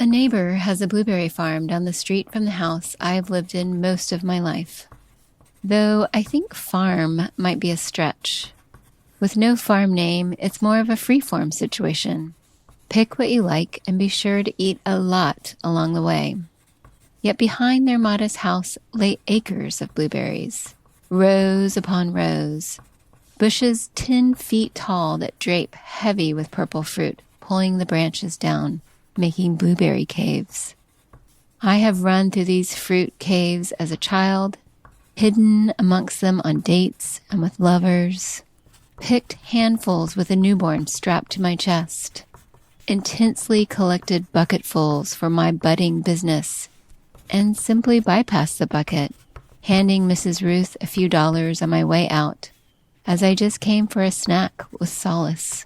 A neighbor has a blueberry farm down the street from the house I've lived in most of my life. Though I think farm might be a stretch. With no farm name, it's more of a free-form situation. Pick what you like and be sure to eat a lot along the way. Yet behind their modest house lay acres of blueberries, rows upon rows, bushes 10 feet tall that drape heavy with purple fruit, pulling the branches down, making blueberry caves. I have run through these fruit caves as a child, hidden amongst them on dates and with lovers, picked handfuls with a newborn strapped to my chest, intensely collected bucketfuls for my budding business, and simply bypassed the bucket, handing Mrs. Ruth a few dollars on my way out, as I just came for a snack with solace.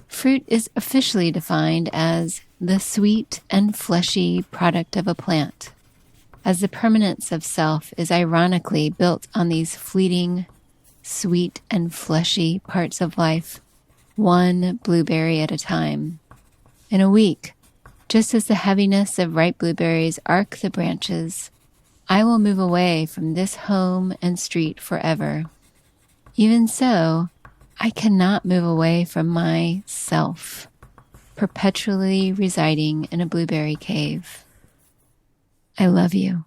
Fruit is officially defined as the sweet and fleshy product of a plant, as the permanence of self is ironically built on these fleeting, sweet and fleshy parts of life, one blueberry at a time. In a week, just as the heaviness of ripe blueberries arc the branches, I will move away from this home and street forever. Even so, I cannot move away from myself, perpetually residing in a blueberry cave. I love you.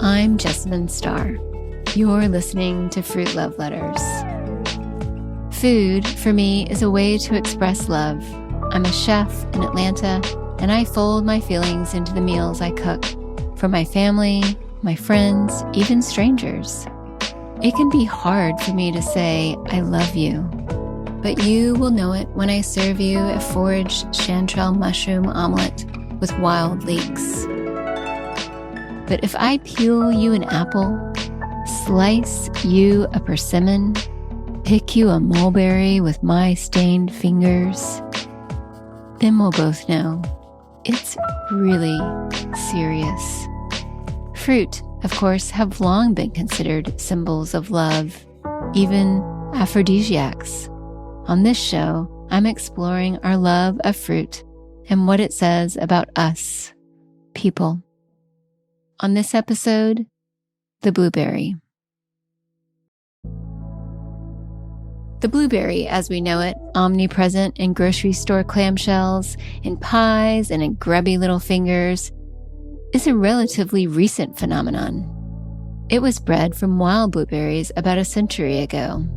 I'm Jessamine Starr. You're listening to Fruit Love Letters. Food, for me, is a way to express love. I'm a chef in Atlanta, and I fold my feelings into the meals I cook for my family, my friends, even strangers. It can be hard for me to say, I love you, but you will know it when I serve you a foraged chanterelle mushroom omelet with wild leeks. But if I peel you an apple, slice you a persimmon, pick you a mulberry with my stained fingers, then we'll both know it's really serious. Fruit, of course, have long been considered symbols of love, even aphrodisiacs. On this show, I'm exploring our love of fruit and what it says about us, people. On this episode, the blueberry. The blueberry, as we know it, omnipresent in grocery store clamshells, in pies, and in grubby little fingers, is a relatively recent phenomenon. It was bred from wild blueberries about a century ago.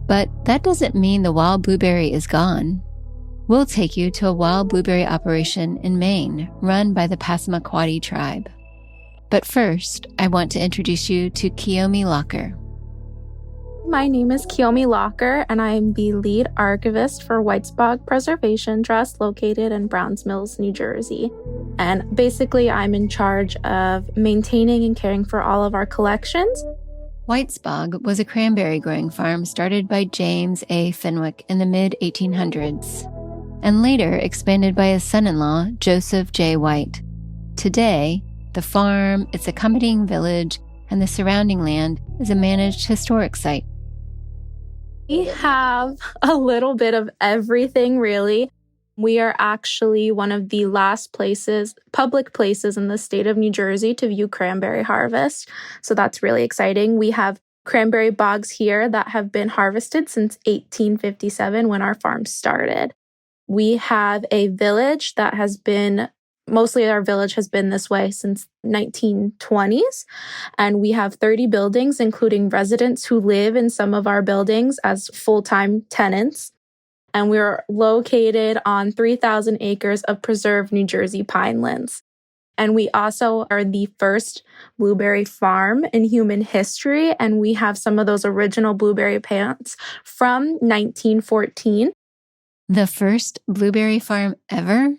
But that doesn't mean the wild blueberry is gone. We'll take you to a wild blueberry operation in Maine, run by the Passamaquoddy tribe. But first, I want to introduce you to Kiyomi Locker. My name is Kiyomi Locker, and I am the lead archivist for Whitesbog Preservation Trust located in Browns Mills, New Jersey. And basically, I'm in charge of maintaining and caring for all of our collections. Whitesbog was a cranberry growing farm started by James A. Fenwick in the mid-1800s, and later expanded by his son-in-law, Joseph J. White. Today, the farm, its accompanying village, and the surrounding land is a managed historic site. We have a little bit of everything, really. We are actually one of the last public places in the state of New Jersey to view cranberry harvest. So that's really exciting. We have cranberry bogs here that have been harvested since 1857 when our farm started. We have a village that mostly our village has been this way since 1920s. And we have 30 buildings, including residents who live in some of our buildings as full-time tenants. And we're located on 3,000 acres of preserved New Jersey pinelands. And we also are the first blueberry farm in human history. And we have some of those original blueberry plants from 1914. The first blueberry farm ever?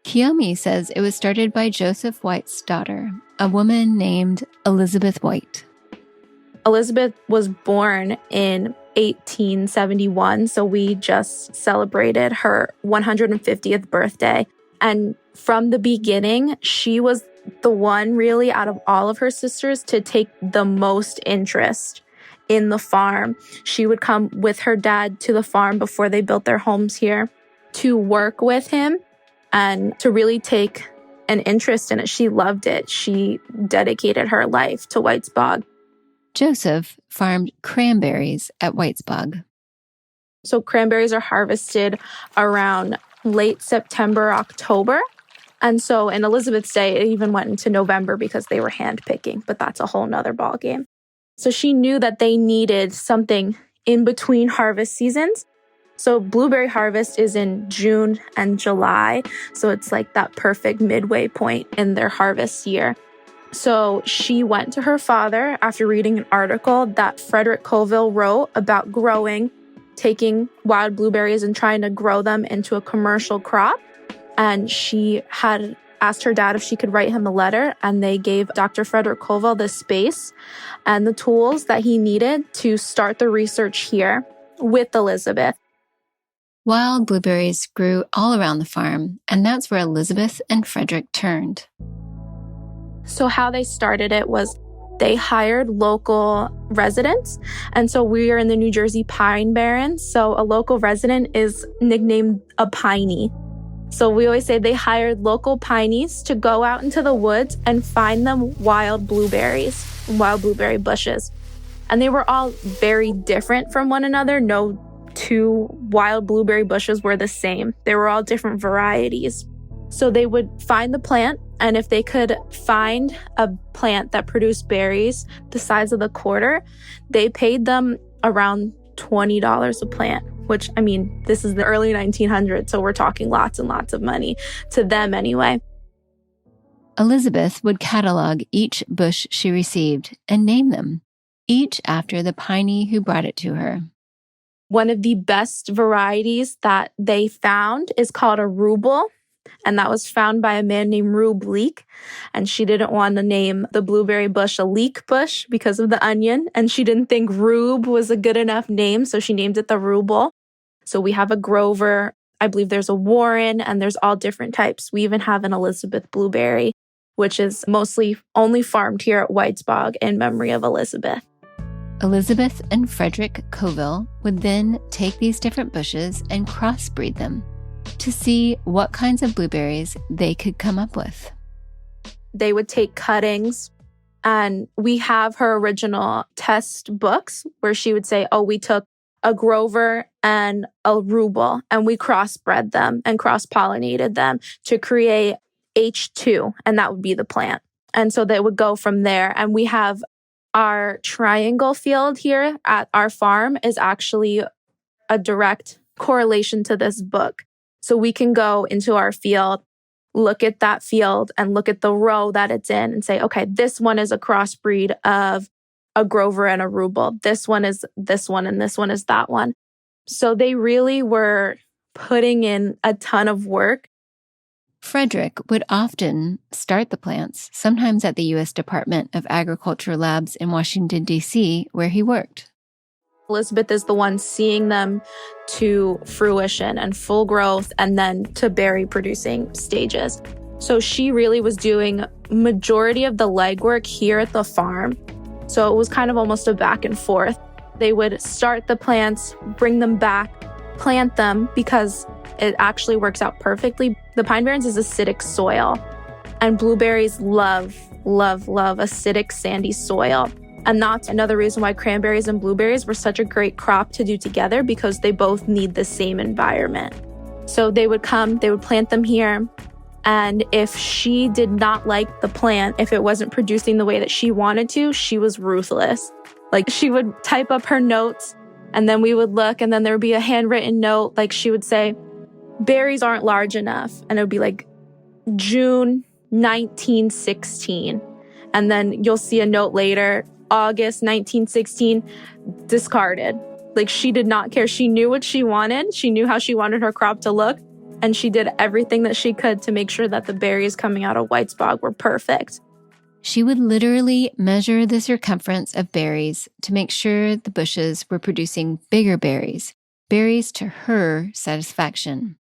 Kiyomi says it was started by Joseph White's daughter, a woman named Elizabeth White. Elizabeth was born in 1871, so we just celebrated her 150th birthday. And from the beginning, she was the one really out of all of her sisters to take the most interest in the farm. She would come with her dad to the farm before they built their homes here to work with him and to really take an interest in it. She loved it. She dedicated her life to Whitesbog. Joseph farmed cranberries at Whitesbog. So cranberries are harvested around late September, October. And so in Elizabeth's day, it even went into November because they were hand picking, but that's a whole nother ballgame. So she knew that they needed something in between harvest seasons. So blueberry harvest is in June and July. So it's like that perfect midway point in their harvest year. So she went to her father after reading an article that Frederick Colville wrote about taking wild blueberries and trying to grow them into a commercial crop. And she had asked her dad if she could write him a letter, and they gave Dr. Frederick Colville the space and the tools that he needed to start the research here with Elizabeth. Wild blueberries grew all around the farm, and that's where Elizabeth and Frederick turned. So how they started it was they hired local residents. And so we are in the New Jersey Pine Barrens. So a local resident is nicknamed a piney. So we always say they hired local pineys to go out into the woods and find them wild blueberry bushes. And they were all very different from one another. No two wild blueberry bushes were the same. They were all different varieties. So they would find the plant, and if they could find a plant that produced berries the size of the quarter, they paid them around $20 a plant, which, I mean, this is the early 1900s, so we're talking lots and lots of money to them anyway. Elizabeth would catalog each bush she received and name them, each after the piney who brought it to her. One of the best varieties that they found is called a ruble, and that was found by a man named Rube Leek. And she didn't want to name the blueberry bush a leek bush because of the onion, and she didn't think Rube was a good enough name, so she named it the ruble. So we have a Grover, I believe there's a Warren, and there's all different types. We even have an Elizabeth blueberry, which is mostly only farmed here at Whitesbog in memory of Elizabeth. Elizabeth and Frederick Colville would then take these different bushes and crossbreed them to see what kinds of blueberries they could come up with. They would take cuttings, and we have her original test books where she would say, oh, we took a Grover and a Ruble, and we crossbred them and cross-pollinated them to create H2, and that would be the plant. And so they would go from there. And we have our triangle field here at our farm is actually a direct correlation to this book. So we can go into our field, look at that field and look at the row that it's in and say, okay, this one is a crossbreed of a Grover and a Ruble. This one is this one, and this one is that one. So they really were putting in a ton of work. Frederick would often start the plants, sometimes at the U.S. Department of Agriculture labs in Washington, D.C., where he worked. Elizabeth is the one seeing them to fruition and full growth and then to berry producing stages. So she really was doing majority of the legwork here at the farm. So it was kind of almost a back and forth. They would start the plants, bring them back, plant them because it actually works out perfectly. The Pine Barrens is acidic soil, and blueberries love acidic, sandy soil. And that's another reason why cranberries and blueberries were such a great crop to do together, because they both need the same environment. So they would come, they would plant them here. And if she did not like the plant, if it wasn't producing the way that she wanted to, she was ruthless. Like, she would type up her notes, and then we would look, and then there would be a handwritten note. Like, she would say, berries aren't large enough. And it would be like June 1916. And then you'll see a note later, August 1916, discarded. Like, she did not care. She knew what she wanted. She knew how she wanted her crop to look. And she did everything that she could to make sure that the berries coming out of Whitesbog were perfect. She would literally measure the circumference of berries to make sure the bushes were producing bigger berries to her satisfaction.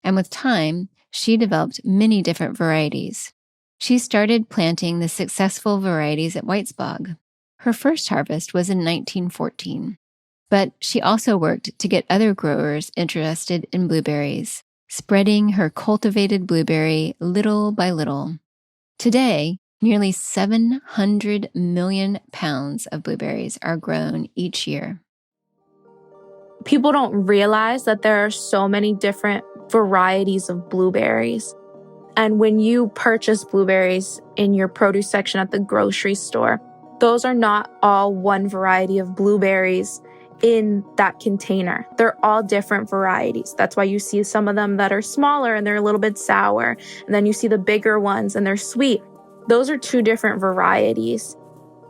And with time, she developed many different varieties. She started planting the successful varieties at Whitesbog. Her first harvest was in 1914, but she also worked to get other growers interested in blueberries, spreading her cultivated blueberry little by little. Today, nearly 700 million pounds of blueberries are grown each year. People don't realize that there are so many different varieties of blueberries. And when you purchase blueberries in your produce section at the grocery store, those are not all one variety of blueberries in that container. They're all different varieties. That's why you see some of them that are smaller and they're a little bit sour. And then you see the bigger ones and they're sweet. Those are two different varieties.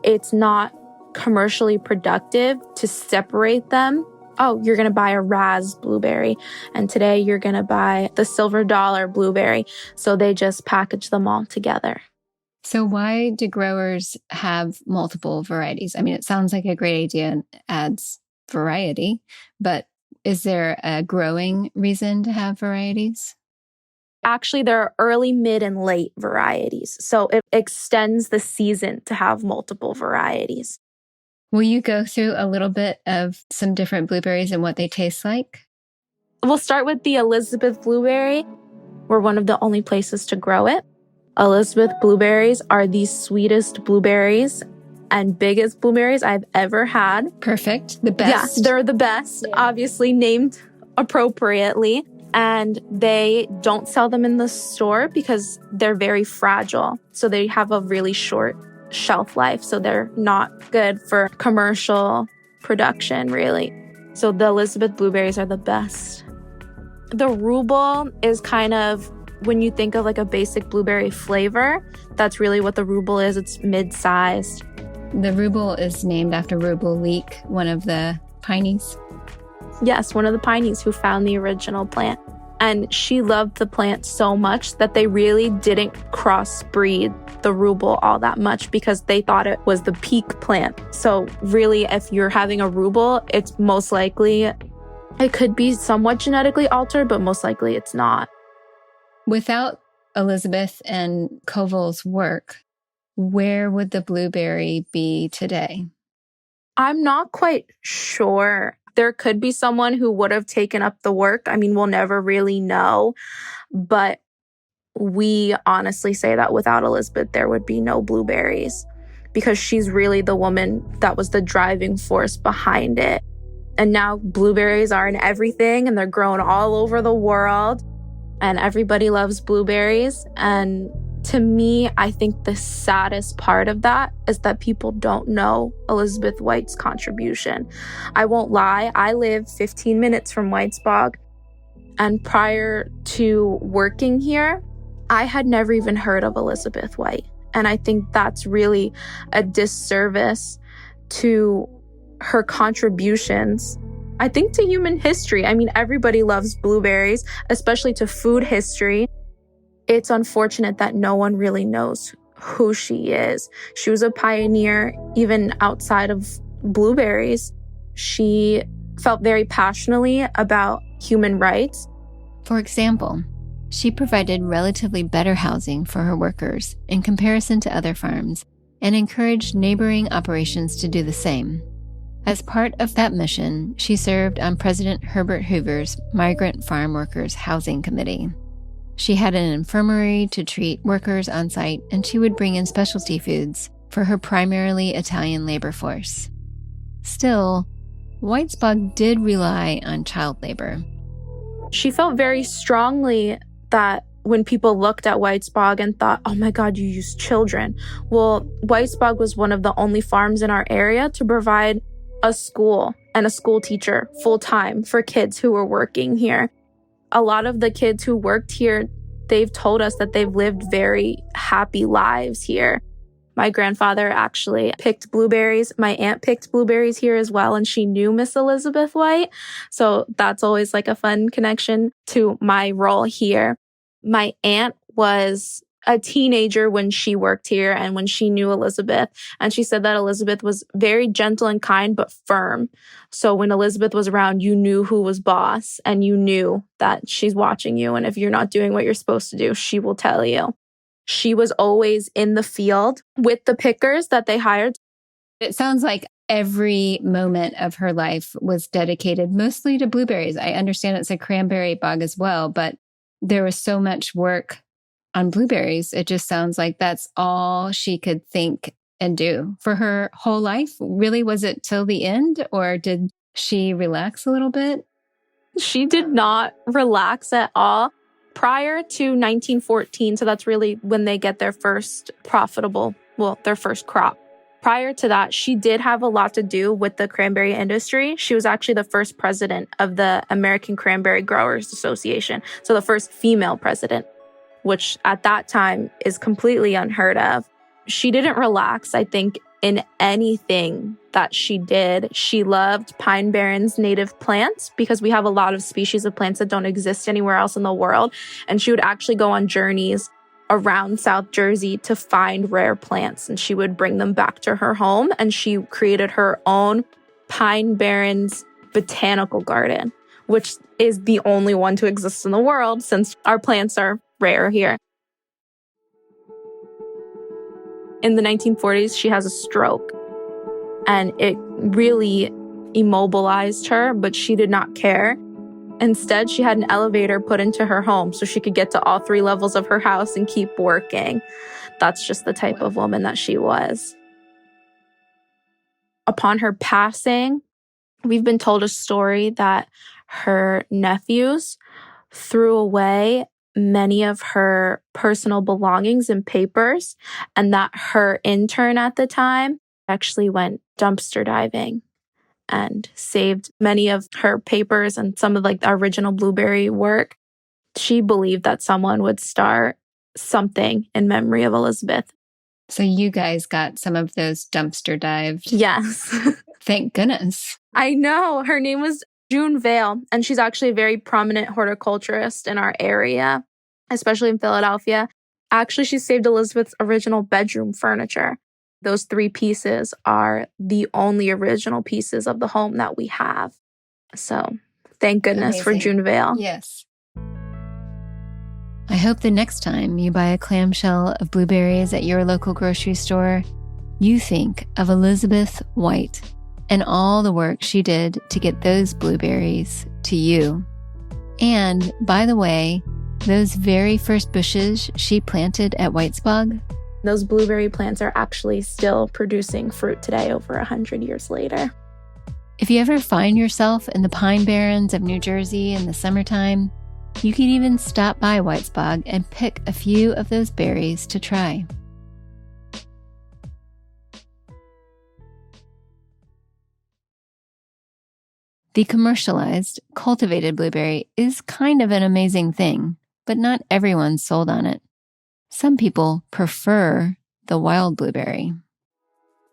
It's not commercially productive to separate them. Oh, you're going to buy a Raz blueberry, and today you're going to buy the Silver Dollar blueberry. So they just package them all together. So why do growers have multiple varieties? I mean, it sounds like a great idea and adds variety, but is there a growing reason to have varieties? Actually, there are early, mid, and late varieties. So it extends the season to have multiple varieties. Will you go through a little bit of some different blueberries and what they taste like? We'll start with the Elizabeth blueberry. We're one of the only places to grow it. Elizabeth blueberries are the sweetest blueberries and biggest blueberries I've ever had. Perfect. The best. Yeah, they're the best, obviously named appropriately. And they don't sell them in the store because they're very fragile. So they have a really short shelf life. So they're not good for commercial production, really. So the Elizabeth blueberries are the best. The ruble is kind of, when you think of like a basic blueberry flavor, that's really what the ruble is. It's mid-sized. The ruble is named after Rubel Leake, one of the pineys. Yes, one of the pineys who found the original plant. And she loved the plant so much that they really didn't crossbreed the ruble all that much because they thought it was the peak plant. So really, if you're having a ruble, it's most likely, it could be somewhat genetically altered, but most likely it's not. Without Elizabeth and Koval's work, where would the blueberry be today? I'm not quite sure. There could be someone who would have taken up the work. I mean, we'll never really know. But we honestly say that without Elizabeth, there would be no blueberries because she's really the woman that was the driving force behind it. And now blueberries are in everything and they're grown all over the world and everybody loves blueberries. And to me, I think the saddest part of that is that people don't know Elizabeth White's contribution. I won't lie, I live 15 minutes from Whitesbog, and prior to working here, I had never even heard of Elizabeth White. And I think that's really a disservice to her contributions, I think, to human history. I mean, everybody loves blueberries, especially to food history. It's unfortunate that no one really knows who she is. She was a pioneer even outside of blueberries. She felt very passionately about human rights. For example, she provided relatively better housing for her workers in comparison to other farms and encouraged neighboring operations to do the same. As part of that mission, she served on President Herbert Hoover's Migrant Farm Workers Housing Committee. She had an infirmary to treat workers on site, and she would bring in specialty foods for her primarily Italian labor force. Still, Whitesbog did rely on child labor. She felt very strongly that when people looked at Whitesbog and thought, oh my God, you use children. Well, Whitesbog was one of the only farms in our area to provide a school and a school teacher full-time for kids who were working here. A lot of the kids who worked here, they've told us that they've lived very happy lives here. My grandfather actually picked blueberries. My aunt picked blueberries here as well, and she knew Miss Elizabeth White. So that's always like a fun connection to my role here. My aunt was a teenager when she worked here and when she knew Elizabeth. And she said that Elizabeth was very gentle and kind, but firm. So when Elizabeth was around, you knew who was boss and you knew that she's watching you. And if you're not doing what you're supposed to do, she will tell you. She was always in the field with the pickers that they hired. It sounds like every moment of her life was dedicated mostly to blueberries. I understand it's a cranberry bog as well, but there was so much work on blueberries. It just sounds like that's all she could think and do for her whole life. Really, was it till the end, or did she relax a little bit? She did not relax at all. Prior to 1914, so that's really when they get their first their first crop. Prior to that, she did have a lot to do with the cranberry industry. She was actually the first president of the American Cranberry Growers Association. So the first female president, which at that time is completely unheard of. She didn't relax, I think, in anything that she did. She loved Pine Barrens native plants because we have a lot of species of plants that don't exist anywhere else in the world. And she would actually go on journeys around South Jersey to find rare plants, and she would bring them back to her home. And she created her own Pine Barrens botanical garden, which is the only one to exist in the world since our plants are rare here. In the 1940s, she has a stroke, and it really immobilized her, but she did not care. Instead, she had an elevator put into her home so she could get to all 3 levels of her house and keep working. That's just the type of woman that she was. Upon her passing, we've been told a story that her nephews threw away many of her personal belongings and papers, and that her intern at the time actually went dumpster diving and saved many of her papers and some of the original blueberry work. She believed that someone would start something in memory of Elizabeth. So you guys got some of those dumpster dived. Yes. Thank goodness. I know. Her name was June Vale, and she's actually a very prominent horticulturist in our area, especially in Philadelphia. Actually, she saved Elizabeth's original bedroom furniture. Those 3 pieces are the only original pieces of the home that we have. So thank goodness for June Vale. Yes. I hope the next time you buy a clamshell of blueberries at your local grocery store, you think of Elizabeth White and all the work she did to get those blueberries to you. And by the way, those very first bushes she planted at Whitesbog, those blueberry plants are actually still producing fruit today over 100 years later. If you ever find yourself in the Pine Barrens of New Jersey in the summertime, you can even stop by Whitesbog and pick a few of those berries to try. The commercialized, cultivated blueberry is kind of an amazing thing, but not everyone's sold on it. Some people prefer the wild blueberry.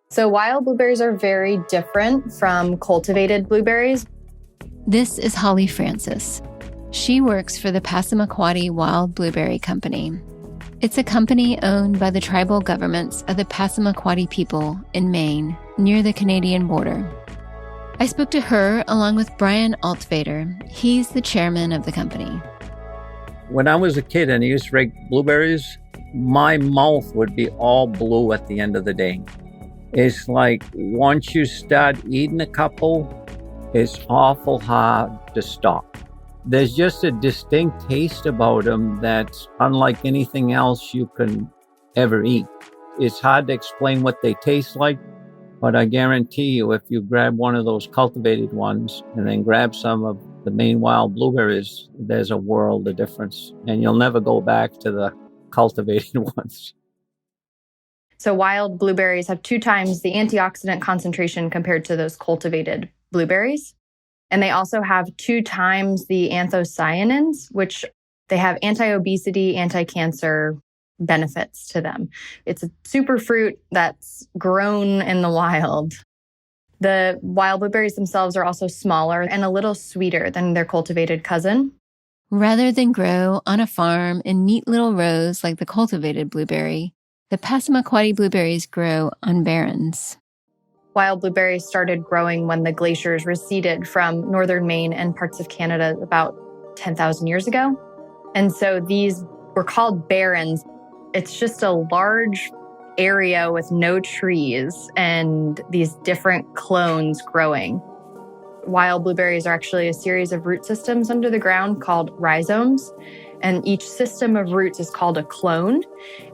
So wild blueberries are very different from cultivated blueberries. This is Holli Francis. She works for the Passamaquoddy Wild Blueberry Company. It's a company owned by the tribal governments of the Passamaquoddy people in Maine, near the Canadian border. I spoke to her along with Brian Altvater. He's the chairman of the company. When I was a kid and I used to rake blueberries, my mouth would be all blue at the end of the day. It's like once you start eating a couple, it's awful hard to stop. There's just a distinct taste about them that's unlike anything else you can ever eat. It's hard to explain what they taste like, but I guarantee you if you grab one of those cultivated ones and then grab some of the Maine wild blueberries, there's a world of difference. And you'll never go back to the cultivated ones. So wild blueberries have 2 times the antioxidant concentration compared to those cultivated blueberries. And they also have 2 times the anthocyanins, which they have anti-obesity, anti-cancer benefits to them. It's a superfruit that's grown in the wild. The wild blueberries themselves are also smaller and a little sweeter than their cultivated cousin. Rather than grow on a farm in neat little rows like the cultivated blueberry, the Passamaquoddy blueberries grow on barrens. Wild blueberries started growing when the glaciers receded from northern Maine and parts of Canada about 10,000 years ago. And so these were called barrens. It's just a large area with no trees and these different clones growing. Wild blueberries are actually a series of root systems under the ground called rhizomes. And each system of roots is called a clone.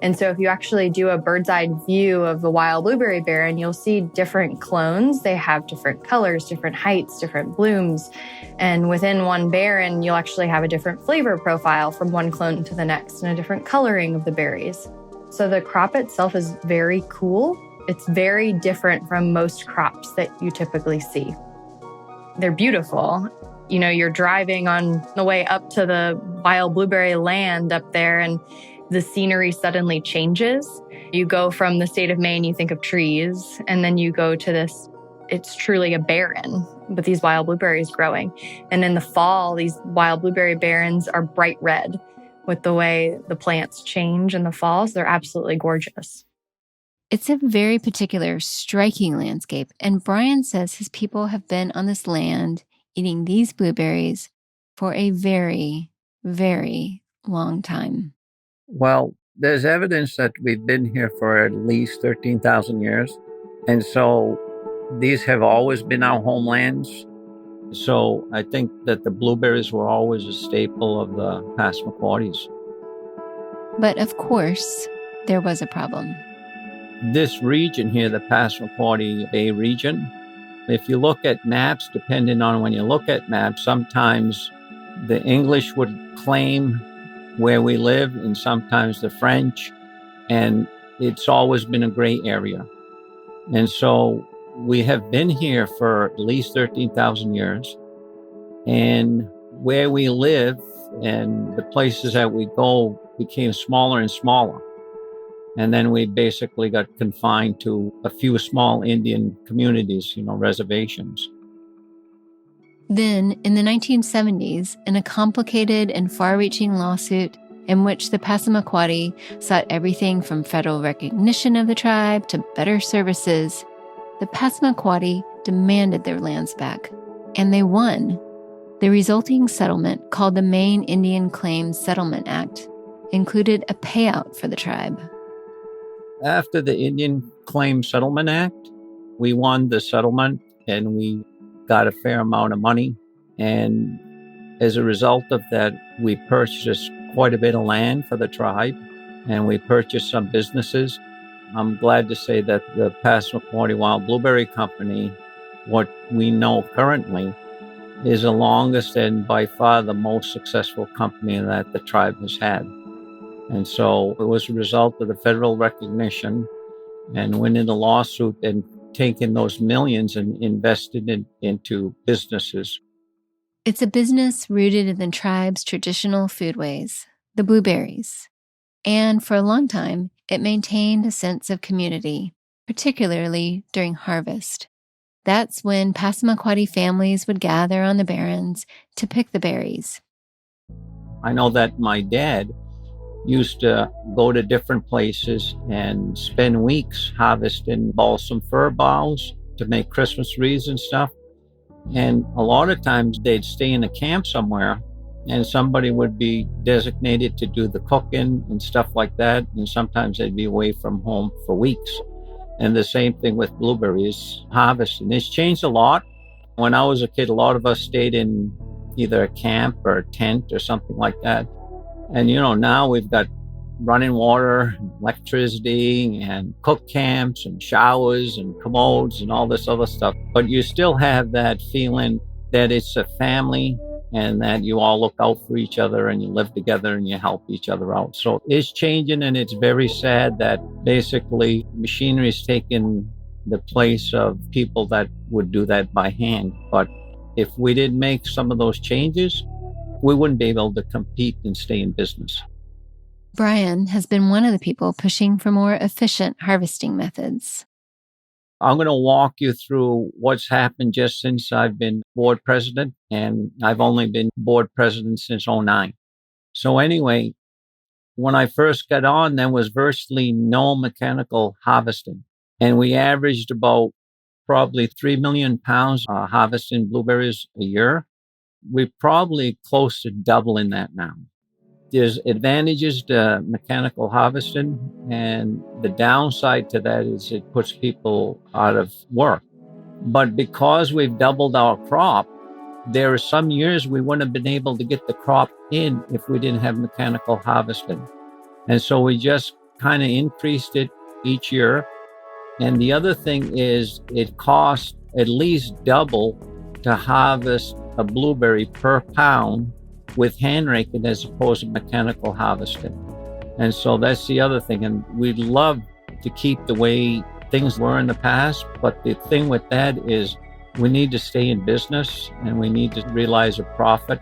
And so if you actually do a bird's eye view of the wild blueberry barren, you'll see different clones. They have different colors, different heights, different blooms. And within one barren, you'll actually have a different flavor profile from one clone to the next and a different coloring of the berries. So the crop itself is very cool. It's very different from most crops that you typically see. They're beautiful. You know, you're driving on the way up to the wild blueberry land up there and the scenery suddenly changes. You go from the state of Maine, you think of trees, and then you go to this, it's truly a barren with these wild blueberries growing. And in the fall, these wild blueberry barrens are bright red with the way the plants change in the fall. So they're absolutely gorgeous. It's a very particular, striking landscape, and Brian says his people have been on this land eating these blueberries for a very, very long time. Well, there's evidence that we've been here for at least 13,000 years. And so these have always been our homelands. So I think that the blueberries were always a staple of the Passamaquoddies. But of course, there was a problem. This region here, the Passamaquoddy Bay region, if you look at maps, depending on when you look at maps, sometimes the English would claim where we live and sometimes the French, and it's always been a gray area. And so we have been here for at least 13,000 years, and where we live and the places that we go became smaller and smaller. And then we basically got confined to a few small Indian communities, reservations. Then, in the 1970s, in a complicated and far-reaching lawsuit in which the Passamaquoddy sought everything from federal recognition of the tribe to better services, the Passamaquoddy demanded their lands back, and they won. The resulting settlement, called the Maine Indian Claims Settlement Act, included a payout for the tribe. After the Indian Claims Settlement Act, we won the settlement and we got a fair amount of money. And as a result of that, we purchased quite a bit of land for the tribe and we purchased some businesses. I'm glad to say that the Passamaquoddy Wild Blueberry Company, what we know currently, is the longest and by far the most successful company that the tribe has had. And so it was a result of the federal recognition and winning the lawsuit and taking those millions and invested into businesses. It's a business rooted in the tribe's traditional foodways, the blueberries. And for a long time, it maintained a sense of community, particularly during harvest. That's when Passamaquoddy families would gather on the barrens to pick the berries. I know that my dad used to go to different places and spend weeks harvesting balsam fir boughs to make Christmas wreaths and stuff. And a lot of times they'd stay in a camp somewhere and somebody would be designated to do the cooking and stuff like that. And sometimes they'd be away from home for weeks. And the same thing with blueberries harvesting. It's changed a lot. When I was a kid, a lot of us stayed in either a camp or a tent or something like that. And, now we've got running water, electricity, and cook camps and showers and commodes and all this other stuff. But you still have that feeling that it's a family and that you all look out for each other and you live together and you help each other out. So it's changing, and it's very sad that basically machinery is taking the place of people that would do that by hand. But if we didn't make some of those changes, we wouldn't be able to compete and stay in business. Brian has been one of the people pushing for more efficient harvesting methods. I'm going to walk you through what's happened just since I've been board president, and I've only been board president since 2009. So anyway, when I first got on, there was virtually no mechanical harvesting, and we averaged about probably 3 million pounds harvesting blueberries a year. We're probably close to doubling that now. There's advantages to mechanical harvesting, and the downside to that is it puts people out of work. But because we've doubled our crop, there are some years we wouldn't have been able to get the crop in if we didn't have mechanical harvesting. And so we just kind of increased it each year. And the other thing is it costs at least double to harvest a blueberry per pound with hand raking as opposed to mechanical harvesting. And so that's the other thing. And we'd love to keep the way things were in the past. But the thing with that is we need to stay in business and we need to realize a profit.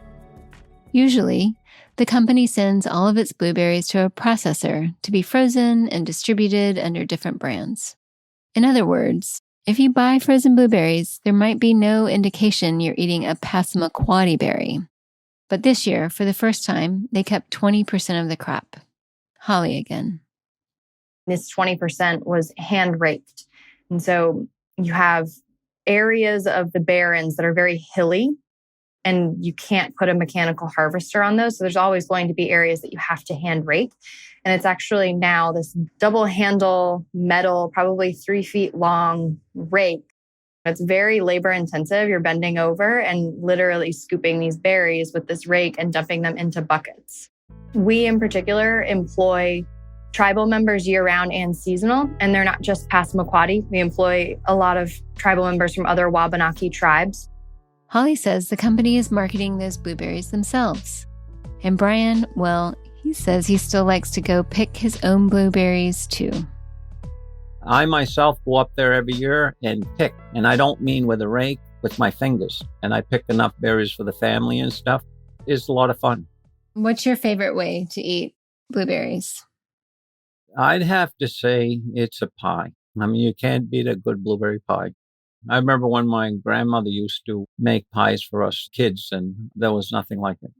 Usually, the company sends all of its blueberries to a processor to be frozen and distributed under different brands. In other words, if you buy frozen blueberries, there might be no indication you're eating a Passamaquoddy berry. But this year, for the first time, they kept 20% of the crop. Holli again. This 20% was hand raked. And so you have areas of the barrens that are very hilly, and you can't put a mechanical harvester on those. So there's always going to be areas that you have to hand rake. And it's actually now this double handle metal, probably 3 feet long rake. It's very labor intensive. You're bending over and literally scooping these berries with this rake and dumping them into buckets. We in particular employ tribal members year round and seasonal, and they're not just Passamaquoddy. We employ a lot of tribal members from other Wabanaki tribes. Holli says the company is marketing those blueberries themselves. And Brian, well, he says he still likes to go pick his own blueberries too. I myself go up there every year and pick, and I don't mean with a rake, with my fingers. And I pick enough berries for the family and stuff. It's a lot of fun. What's your favorite way to eat blueberries? I'd have to say it's a pie. I mean, you can't beat a good blueberry pie. I remember when my grandmother used to make pies for us kids, and there was nothing like it.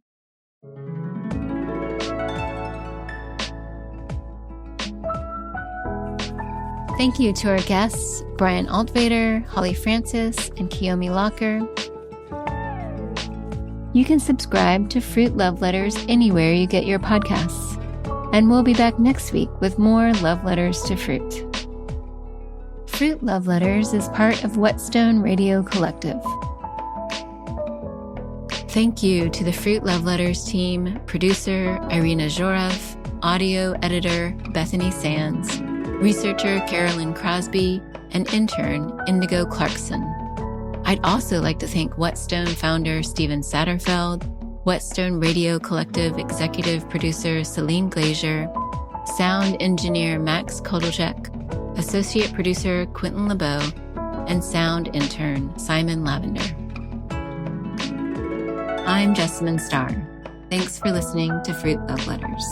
Thank you to our guests, Brian Altvater, Holli Francis, and Kiyomi Locker. You can subscribe to Fruit Love Letters anywhere you get your podcasts. And we'll be back next week with more love letters to fruit. Fruit Love Letters is part of Whetstone Radio Collective. Thank you to the Fruit Love Letters team, producer Irina Zhorov, audio editor Bethany Sands, researcher Carolyn Crosby, and intern Indigo Clarkson. I'd also like to thank Whetstone founder Steven Satterfeld, Whetstone Radio Collective executive producer Celine Glazier, sound engineer Max Kodolchek, associate producer Quentin LeBeau, and sound intern Simon Lavender. I'm Jessamine Starr. Thanks for listening to Fruit Love Letters.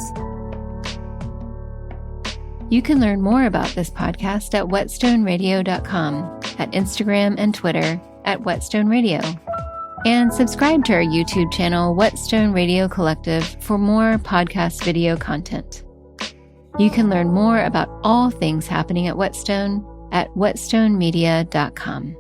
You can learn more about this podcast at whetstoneradio.com, at Instagram and Twitter at Whetstone Radio. And subscribe to our YouTube channel, Whetstone Radio Collective, for more podcast video content. You can learn more about all things happening at Whetstone at whetstonemedia.com.